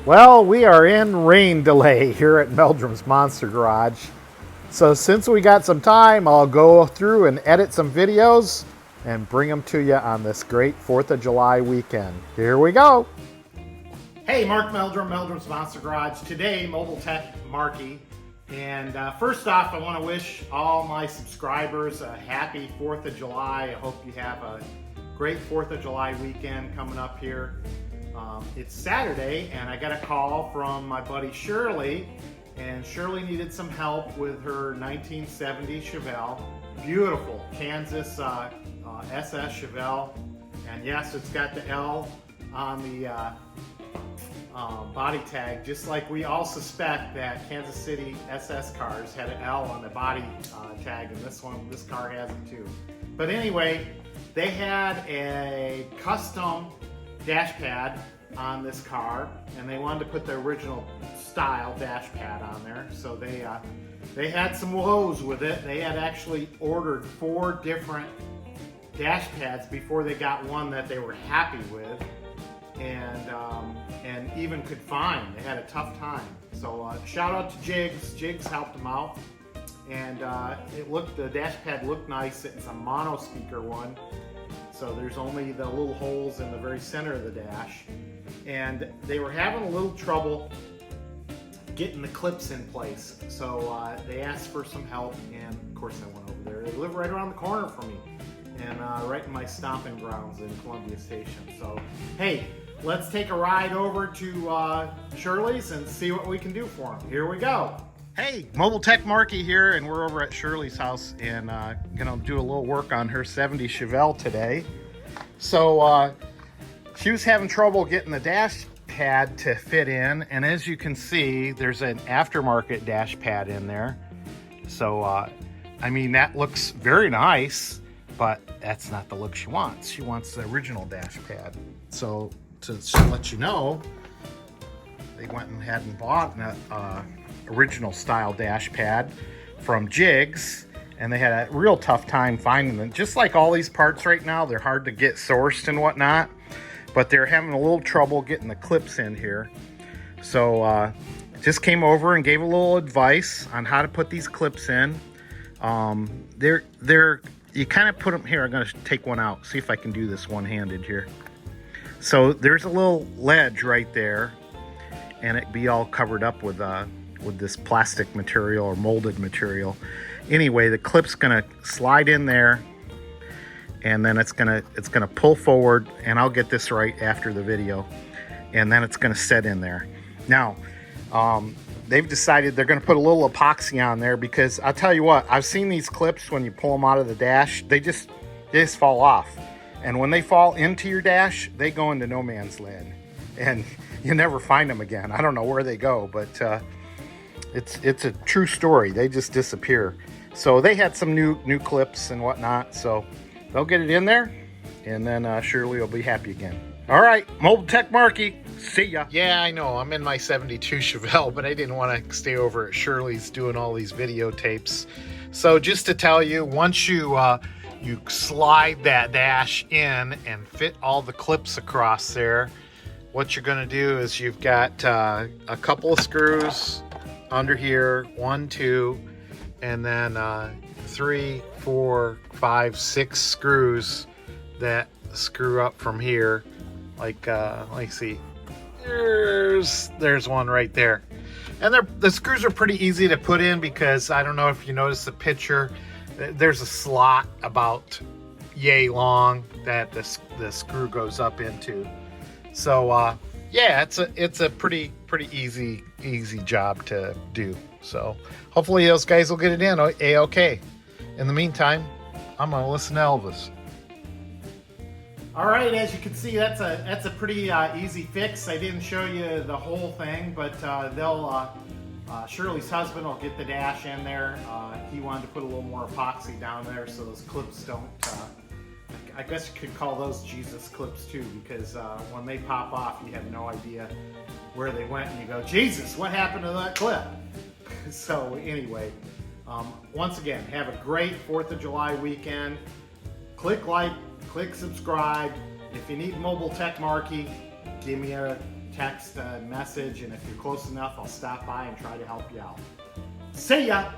Well, we are in rain delay here at Meldrum's Monster Garage. So since we got some time, I'll go through and edit some videos and bring them to you on this great 4th of July weekend. Here we go. Hey, Mark Meldrum, Meldrum's Monster Garage. Today, Mobile Tech Marky. And first off, I want to wish all my subscribers a happy 4th of July. I hope you have a great 4th of July weekend coming up here. It's Saturday, and I got a call from my buddy Shirley, and Shirley needed some help with her 1970 Chevelle. Beautiful Kansas SS Chevelle, and yes, it's got the L on the body tag, just like we all suspect that Kansas City SS cars had an L on the body tag, and this car has it too. But anyway, they had a custom dash pad on this car, and they wanted to put the original style dash pad on there. So they had some woes with it. They had actually ordered 4 different dash pads before they got one that they were happy with, and even could find. They had a tough time. So shout out to Jigs. Jigs helped them out, and the dash pad looked nice. It's a mono speaker one. So there's only the little holes in the very center of the dash. And they were having a little trouble getting the clips in place. So they asked for some help, and of course I went over there. They live right around the corner from me, and right in my stomping grounds in Columbia Station. So hey, let's take a ride over to Shirley's and see what we can do for them. Here we go. Hey, Mobile Tech Marky here, and we're over at Shirley's house, and gonna do a little work on her 70 Chevelle today. So she was having trouble getting the dash pad to fit in, and as you can see, there's an aftermarket dash pad in there. So I mean, that looks very nice, but that's not the look she wants. She wants the original dash pad. So to let you know, they went and had and bought original style dash pad from Jigs, and they had a real tough time finding them. Just like all these parts right now, they're hard to get sourced and whatnot, but they're having a little trouble getting the clips in here. So just came over and gave a little advice on how to put these clips in. You kind of put them here. I'm going to take one out, see if I can do this one-handed here. So there's a little ledge right there, and it be all covered up with this plastic material or molded material. Anyway, the clip's gonna slide in there, and then it's gonna pull forward, and I'll get this right after the video, and then it's gonna set in there. Now, they've decided they're gonna put a little epoxy on there, because I'll tell you what, I've seen these clips when you pull them out of the dash, they just fall off, and when they fall into your dash, they go into no man's land, and you never find them again. I don't know where they go, but it's a true story. They just disappear. So they had some new clips and whatnot, so they'll get it in there, and then Shirley will be happy again. All right, Mobile Tech Marky, see ya. Yeah, I know, I'm in my 72 Chevelle, but I didn't want to stay over at Shirley's doing all these videotapes. So just to tell you, once you slide that dash in and fit all the clips across there, what you're going to do is you've got a couple of screws under here, 1, 2, and then 3, 4, 5, 6 screws that screw up from here. Like let's see, there's one right there, and the screws are pretty easy to put in, because I don't know if you noticed the picture, there's a slot about yay long that the screw goes up into. So yeah, it's a pretty easy job to do. So hopefully those guys will get it in a-okay. In the meantime, I'm gonna listen to Elvis. All right, as you can see, that's a pretty easy fix. I didn't show you the whole thing, but Shirley's husband will get the dash in there. He wanted to put a little more epoxy down there so those clips don't. I guess you could call those Jesus clips too, because when they pop off, you have no idea where they went, and you go, Jesus, what happened to that clip? So anyway, once again, have a great 4th of July weekend. Click like, click subscribe. If you need Mobile Tech Marky, give me a text a message, and if you're close enough, I'll stop by and try to help you out. See ya!